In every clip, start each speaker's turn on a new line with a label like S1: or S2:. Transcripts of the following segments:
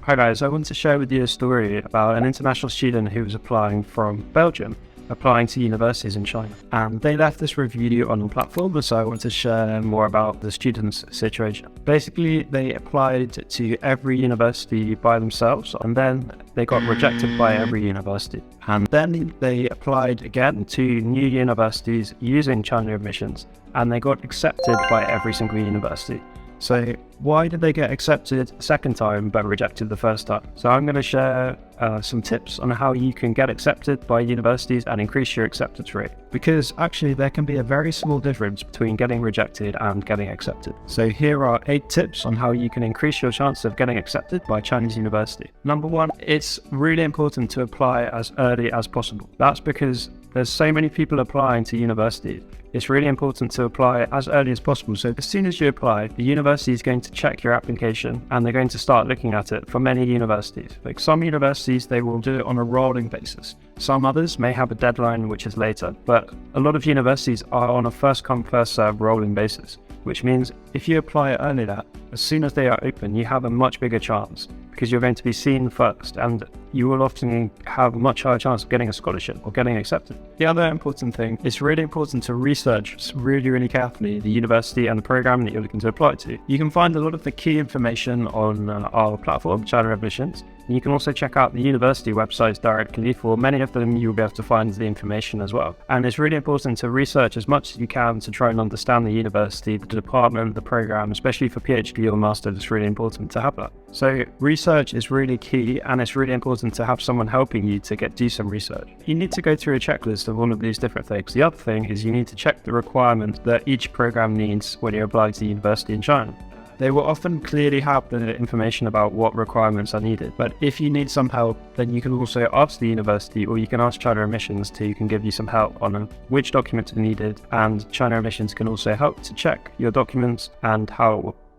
S1: Hi guys, I want to share with you a story about an international student who was applying from Belgium, applying to universities in China. And they left this review on the platform, so I want to share more about the student's situation. Basically, they applied to every university by themselves, and then they got rejected by every university. And then they applied again to new universities using China admissions, and they got accepted by every single university. So why did they get accepted a second time but rejected the first time? So I'm going to share some tips on how you can get accepted by universities and increase your acceptance rate. Because actually there can be a very small difference between getting rejected and getting accepted. So here are 8 tips on how you can increase your chance of getting accepted by Chinese university. Number 1, it's really important to apply as early as possible. That's because there's so many people applying to universities. It's really important to apply as early as possible. So as soon as you apply, the university is going to check your application and they're going to start looking at it for many universities. Like some universities, they will do it on a rolling basis. Some others may have a deadline which is later, but a lot of universities are on a first come, first serve rolling basis, which means if you apply earlier, as soon as they are open, you have a much bigger chance because you're going to be seen first and you will often have a much higher chance of getting a scholarship or getting accepted. The other important thing, it's really important to research really carefully the university and the program that you're looking to apply to. You can find a lot of the key information on our platform, China Admissions. And you can also check out the university websites directly. For many of them, you'll be able to find the information as well. And it's really important to research as much as you can to try and understand the university, the department, the program, especially for PhD or master. It's really important to have that. So research is really key, and it's really important to have someone helping you to do some research. You need to go through a checklist of all of these different things. The other thing is you need to check the requirements that each program needs when you apply to university in China. They will often clearly have the information about what requirements are needed. But if you need some help, then you can also ask the university, or you can ask China Admissions who can give you some help on which documents are needed. And China Admissions can also help to check your documents and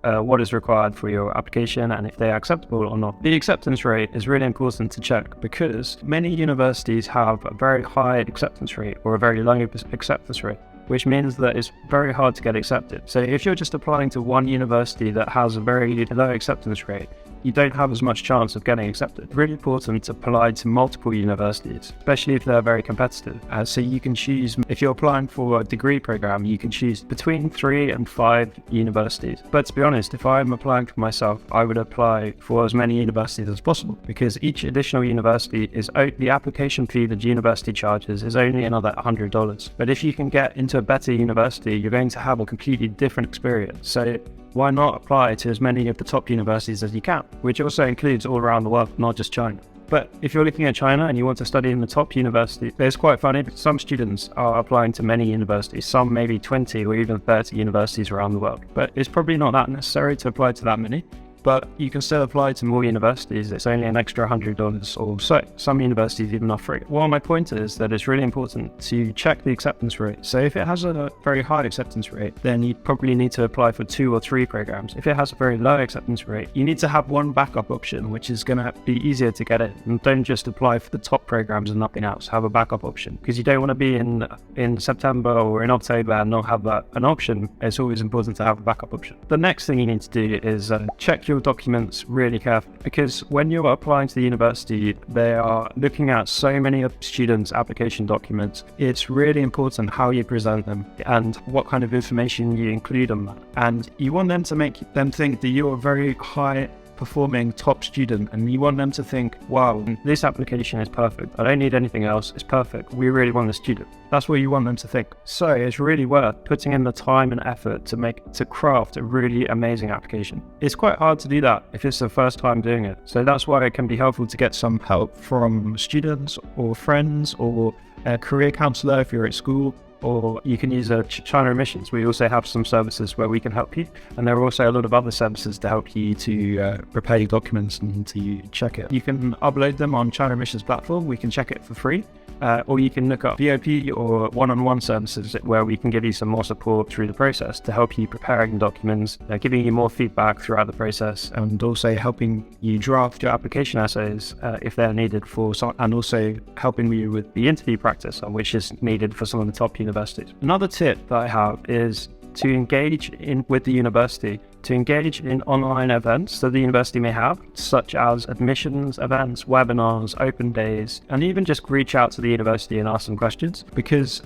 S1: what is required for your application and if they are acceptable or not. The acceptance rate is really important to check because many universities have a very high acceptance rate or a very low acceptance rate, which means that it's very hard to get accepted. So if you're just applying to one university that has a very low acceptance rate, you don't have as much chance of getting accepted. It's really important to apply to multiple universities, especially if they're very competitive. So you can choose, if you're applying for a degree program, you can choose between 3 and 5 universities. But to be honest, if I'm applying for myself, I would apply for as many universities as possible because each additional university the application fee that university charges is only another $100. But if you can get into a better university, you're going to have a completely different experience. So why not apply to as many of the top universities as you can, which also includes all around the world, not just China. But if you're looking at China and you want to study in the top university, it's quite funny because some students are applying to many universities, some maybe 20 or even 30 universities around the world. But it's probably not that necessary to apply to that many. But you can still apply to more universities. It's only an extra $100 or so. Some universities even are free. Well, my point is that it's really important to check the acceptance rate. So if it has a very high acceptance rate, then you probably need to apply for 2 or 3 programs. If it has a very low acceptance rate, you need to have one backup option, which is going to be easier to get it. And don't just apply for the top programs and nothing else. Have a backup option because you don't want to be in September or in October and not have an option. It's always important to have a backup option. The next thing you need to do is check your documents really carefully because when you're applying to the university, they are looking at so many of students' application documents. It's really important how you present them and what kind of information you include on that. And you want them to make them think that you're a very high performing top student, and you want them to think, wow, this application is perfect. I don't need anything else. It's perfect. We really want a student. That's what you want them to think. So it's really worth putting in the time and effort to craft a really amazing application. It's quite hard to do that if it's the first time doing it. So that's why it can be helpful to get some help from students or friends or a career counselor if you're at school. Or you can use China Admissions. We also have some services where we can help you. And there are also a lot of other services to help you to prepare your documents and to check it. You can upload them on China Admissions platform. We can check it for free. Or you can look up VOP or one-on-one services where we can give you some more support through the process to help you preparing documents, giving you more feedback throughout the process, and also helping you draft your application essays if they're needed and also helping you with the interview practice, which is needed for some of the top universities. Another tip that I have is to engage with the university, to engage in online events that the university may have, such as admissions events, webinars, open days, and even just reach out to the university and ask some questions. Because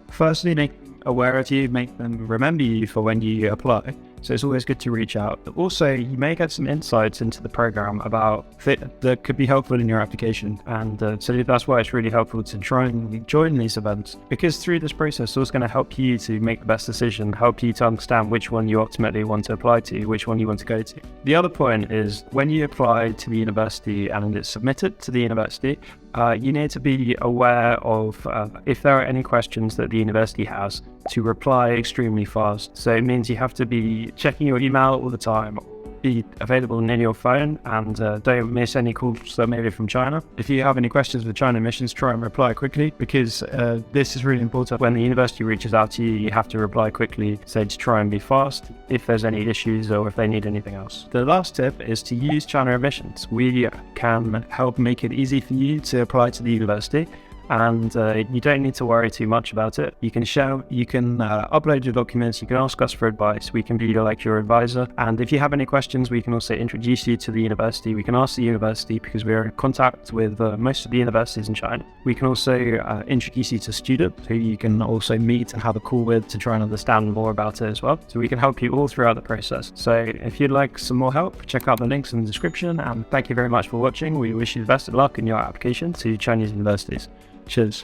S1: firstly, make them aware of you, make them remember you for when you apply. So it's always good to reach out. Also, you may get some insights into the program that could be helpful in your application. And so that's why it's really helpful to try and join these events, because through this process, it's going to help you to make the best decision, help you to understand which one you ultimately want to apply to, which one you want to go to. The other point is when you apply to the university and it's submitted to the university, you need to be aware of if there are any questions that the university has, to reply extremely fast. So it means you have to be checking your email all the time, be available near your phone, and don't miss any calls that may be from China. If you have any questions with China missions, try and reply quickly, because this is really important. When the university reaches out to you, you have to reply quickly, so to try and be fast if there's any issues or if they need anything else. The last tip is to use China admissions. We can help make it easy for you to apply to the university, and you don't need to worry too much about it. You can upload your documents, you can ask us for advice, we can be like your advisor, and if you have any questions, we can also introduce you to the university. We can ask the university, because we are in contact with most of the universities in China. We can also introduce you to students who you can also meet and have a call with to try and understand more about it as well. So we can help you all throughout the process. So if you'd like some more help, check out the links in the description, and thank you very much for watching. We wish you the best of luck in your application to Chinese universities. Cheers.